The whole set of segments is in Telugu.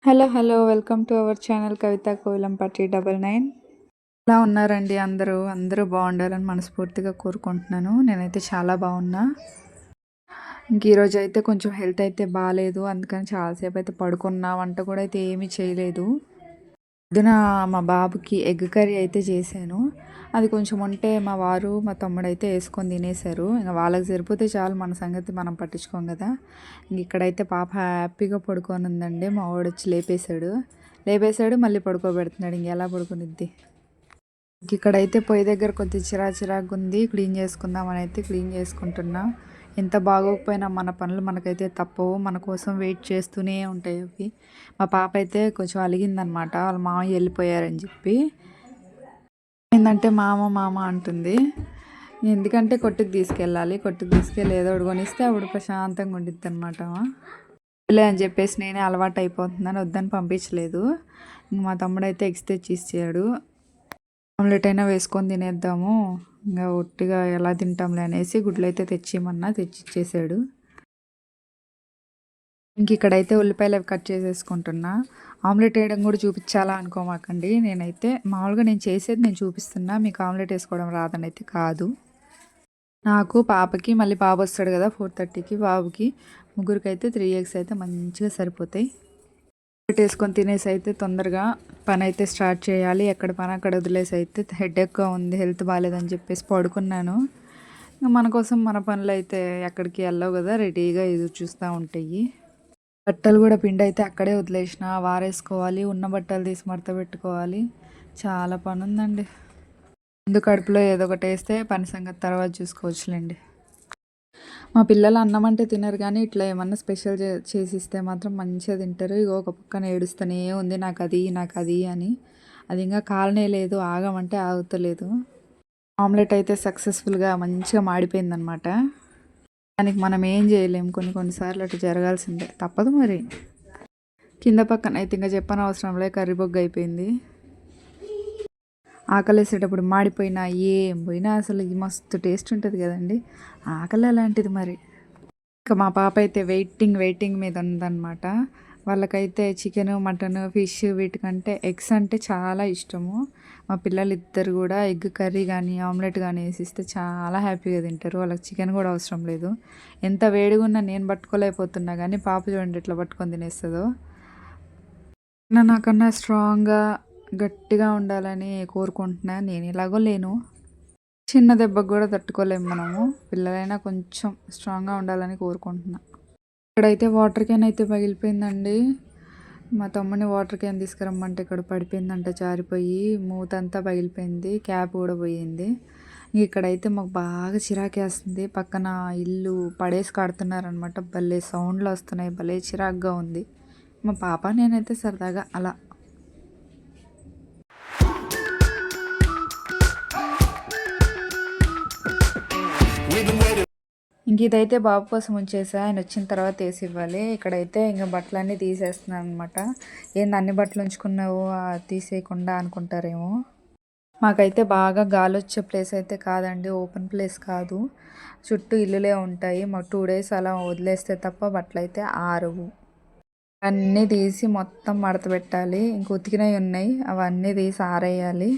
Hello hello welcome to our channel Kavitha Kovilampatti 99. ఎలా ఉన్నారండి అందరూ బాగుండాలని మనస్ఫూర్తిగా కోరుకుంటున్నాను. నేనైతే చాలా బాగున్నా. ఇంక ఈరోజు అయితే కొంచెం హెల్త్ అయితే బాగాలేదు, అందుకని చాలాసేపు అయితే పడుకున్నా. వంట కూడా అయితే ఏమీ చేయలేదు. పొద్దున మా బాబుకి ఎగ్ కర్రీ అయితే చేశాను. అది కొంచెం ఉంటే మా వారు మా తమ్ముడు అయితే వేసుకొని తినేశారు. ఇంకా వాళ్ళకి సరిపోతే చాలు, మన సంగతి మనం పట్టించుకోం కదా. ఇంక ఇక్కడైతే పాప హ్యాపీగా పడుకొని ఉందండి. మా వాడు వచ్చి లేపేశాడు మళ్ళీ పడుకోబెడుతున్నాడు. ఇంకెలా పడుకునిద్ది. ఇక్కడైతే పొయ్యి దగ్గర కొద్దిగా చిరాకుగా ఉంది. క్లీన్ చేసుకుందామని అయితే క్లీన్ చేసుకుంటున్నా. ఎంత బాగోకపోయినా మన పనులు మనకైతే తప్పవు. మన కోసం వెయిట్ చేస్తూనే ఉంటాయి అవి. మా పాప అయితే కొంచెం అలిగిందనమాట, వాళ్ళ మామయ్య వెళ్ళిపోయారని చెప్పి. ఏంటంటే మామ మామ అంటుంది. ఎందుకంటే కొట్టుకు తీసుకెళ్ళి ఏదో ఒకటి కొనిస్తే అప్పుడు ప్రశాంతంగా ఉండిద్ది అనమాట. అని చెప్పేసి నేనే అలవాటు అయిపోతున్నాను, వద్దని పంపించలేదు. మా తమ్ముడు అయితే ఎగ్స్ తెచ్చి ఇచ్చాడు. ఆమ్లెట్ అయినా వేసుకొని తినేద్దాము, ఇంకా ఒట్టిగా ఎలా తింటాంలే అనేసి గుడ్లు అయితే తెచ్చిచ్చేసాడు. ఇంక ఇక్కడైతే ఉల్లిపాయలు అవి కట్ చేసేసుకుంటున్నా. ఆమ్లెట్ వేయడం కూడా చూపించాలా అనుకోమాకండి. నేనైతే మామూలుగా నేను చేసేది నేను చూపిస్తున్నా, మీకు ఆమ్లెట్ వేసుకోవడం రాదని అయితే కాదు. నాకు పాపకి మళ్ళీ బాబు వస్తాడు కదా 4:30కి, బాబుకి ముగ్గురికి అయితే 3 eggs అయితే మంచిగా సరిపోతాయి. వేసుకొని తినేసి అయితే తొందరగా పని అయితే స్టార్ట్ చేయాలి. ఎక్కడ పని అక్కడ వదిలేసి అయితే హెడేక్గా ఉంది, హెల్త్ బాగాలేదని చెప్పేసి పడుకున్నాను. మన కోసం మన పనులు అయితే ఎక్కడికి వెళ్ళవు కదా, రెడీగా ఎదురు చూస్తూ ఉంటాయి. బట్టలు కూడా పిండి అయితే అక్కడే వదిలేసిన, వారేసుకోవాలి. ఉన్న బట్టలు తీసి మడత పెట్టుకోవాలి. చాలా పని ఉందండి. ముందు కడుపులో ఏదో ఒకటి వేస్తే పని సంగతి తర్వాత చూసుకోవచ్చులేండి. మా పిల్లలు అన్నం అంటే తినరు, కానీ ఇట్లా ఏమన్నా స్పెషల్ చేసిస్తే మాత్రం మంచిగా తింటారు. ఇగో ఒక పక్కన ఏడుస్తూనే ఉంది, నాకు అది అని. అది ఇంకా కాలనే లేదు, ఆగమంటే ఆగుతలేదు. ఆమ్లెట్ అయితే సక్సెస్ఫుల్గా మంచిగా మాడిపోయిందనమాట. దానికి మనం ఏం చేయలేము, కొన్నిసార్లు అటు జరగాల్సిందే, తప్పదు మరి. కింద పక్కన అయితే ఇంకా చెప్పనవసరం లే, కర్రీ బొగ్గ అయిపోయింది. ఆకలేసేటప్పుడు మాడిపోయినా ఏం పోయినా అసలు ఇది మస్తు టేస్ట్ ఉంటుంది కదండి. ఆకలి అలాంటిది మరి. ఇంకా మా పాప అయితే వెయిటింగ్ మీద ఉందన్నమాట. వాళ్ళకైతే చికెను, మటను, ఫిష్ వీటికంటే ఎగ్స్ అంటే చాలా ఇష్టము. మా పిల్లలు ఇద్దరు కూడా ఎగ్ కర్రీ కానీ ఆమ్లెట్ కానీ వేసిస్తే చాలా హ్యాపీగా తింటారు. వాళ్ళకి చికెన్ కూడా అవసరం లేదు. ఎంత వేడిగా ఉన్నా నేను పట్టుకోలేకపోతున్నా, కానీ పాప చూడండి ఎట్లా పట్టుకొని తినేస్తుందో. నాకన్నా స్ట్రాంగ్గా గట్టిగా ఉండాలని కోరుకుంటున్నా. నేను ఎలాగో లేను, చిన్న దెబ్బకు కూడా తట్టుకోలేము మనము. పిల్లలైనా కొంచెం స్ట్రాంగ్గా ఉండాలని కోరుకుంటున్నా. ఇక్కడైతే వాటర్ క్యాన్ అయితే పగిలిపోయిందండి. మా తమ్ముని వాటర్ క్యాన్ తీసుకురమ్మంటే ఇక్కడ పడిపోయిందంట, జారిపోయి మూతంతా పగిలిపోయింది, క్యాప్ కూడా పోయింది. ఇక్కడైతే మాకు బాగా చిరాకేస్తుంది. పక్కన ఇల్లు పడేసి కడుతున్నారనమాట. భలే సౌండ్లు వస్తున్నాయి, భలే చిరాకుగా ఉంది. మా పాప నేనైతే సరదాగా అలా. ఇంక ఇదైతే బాబు కోసం ఉంచేసా, ఆయన వచ్చిన తర్వాత వేసి ఇవ్వాలి. ఇక్కడైతే ఇంకా బట్టలన్నీ తీసేస్తున్నాను అనమాట. ఏంది అన్ని బట్టలు ఉంచుకున్నావు తీసేయకుండా అనుకుంటారేమో. మాకైతే బాగా గాలి వచ్చే ప్లేస్ అయితే కాదండి, ఓపెన్ ప్లేస్ కాదు, చుట్టూ ఇల్లులే ఉంటాయి. మాకు 2 days అలా వదిలేస్తే తప్ప బట్టలు అయితే ఆరవు. అన్నీ తీసి మొత్తం మడత పెట్టాలి. ఇంక ఉతికినవి ఉన్నాయి, అవన్నీ తీసి ఆరేయాలి.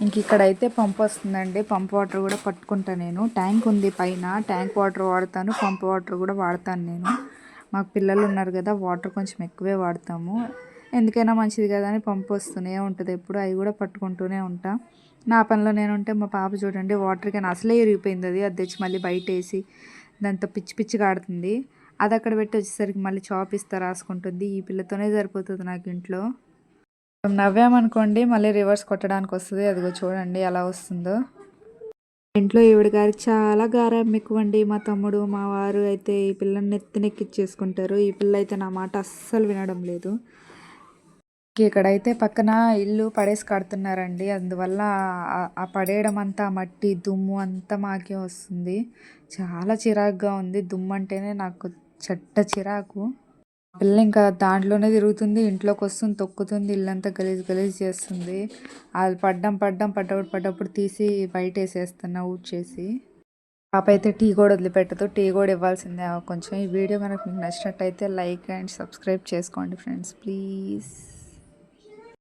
ఇంక ఇక్కడైతే పంప్ వస్తుందండి. పంప్ వాటర్ కూడా పట్టుకుంటా నేను. ట్యాంక్ ఉంది పైన, ట్యాంక్ వాటర్ వాడతాను, పంప్ వాటర్ కూడా వాడతాను నేను. మాకు పిల్లలు ఉన్నారు కదా, వాటర్ కొంచెం ఎక్కువే వాడతాము. ఎందుకైనా మంచిది కదా అని పంప్ వస్తూనే ఉంటుంది ఎప్పుడు, అవి కూడా పట్టుకుంటూనే ఉంటా. నా పనిలో నేను ఉంటే మా పాప చూడండి వాటర్ క్యాన్ అసలే ఇరిగిపోయింది, అది తెచ్చి మళ్ళీ బయట వేసి దాంతో పిచ్చిగా ఆడుతుంది. అది అక్కడ పెట్టి వచ్చేసరికి మళ్ళీ చాప్ ఇస్తా రాసుకుంటుంది. ఈ పిల్లతోనే సరిపోతుంది నాకు ఇంట్లో. నవ్వామనుకోండి మళ్ళీ రివర్స్ కొట్టడానికి వస్తుంది. అదిగో చూడండి ఎలా వస్తుందో. ఇంట్లో ఈవిడ గారికి చాలా గారాబం ఎక్కువండి. మా తమ్ముడు మా వారు అయితే ఈ పిల్లని నెత్తినెక్కిచ్చేసుకుంటారు. ఈ పిల్ల అయితే నా మాట అస్సలు వినడం లేదు. ఇక్కడైతే పక్కన ఇల్లు పడేసి కడుతున్నారండి, అందువల్ల ఆ పడేయడం అంతా మట్టి దుమ్ము అంతా మాకే వస్తుంది. చాలా చిరాకుగా ఉంది. దుమ్ము అంటేనే నాకు చెడ్డ చిరాకు. పిల్ల ఇంకా దాంట్లోనే తిరుగుతుంది, ఇంట్లోకి వస్తుంది, తొక్కుతుంది, ఇల్లంతా గలీజ్ చేస్తుంది. అది పడ్డప్పుడు తీసి బయట వేసేస్తున్నా ఊడ్చేసి. పాప అయితే టీ కూడా వదిలిపెట్టదు, టీ కూడా ఇవ్వాల్సిందే కొంచెం. ఈ వీడియో కనుక మీకు నచ్చినట్టయితే లైక్ అండ్ సబ్స్క్రైబ్ చేసుకోండి ఫ్రెండ్స్ ప్లీజ్.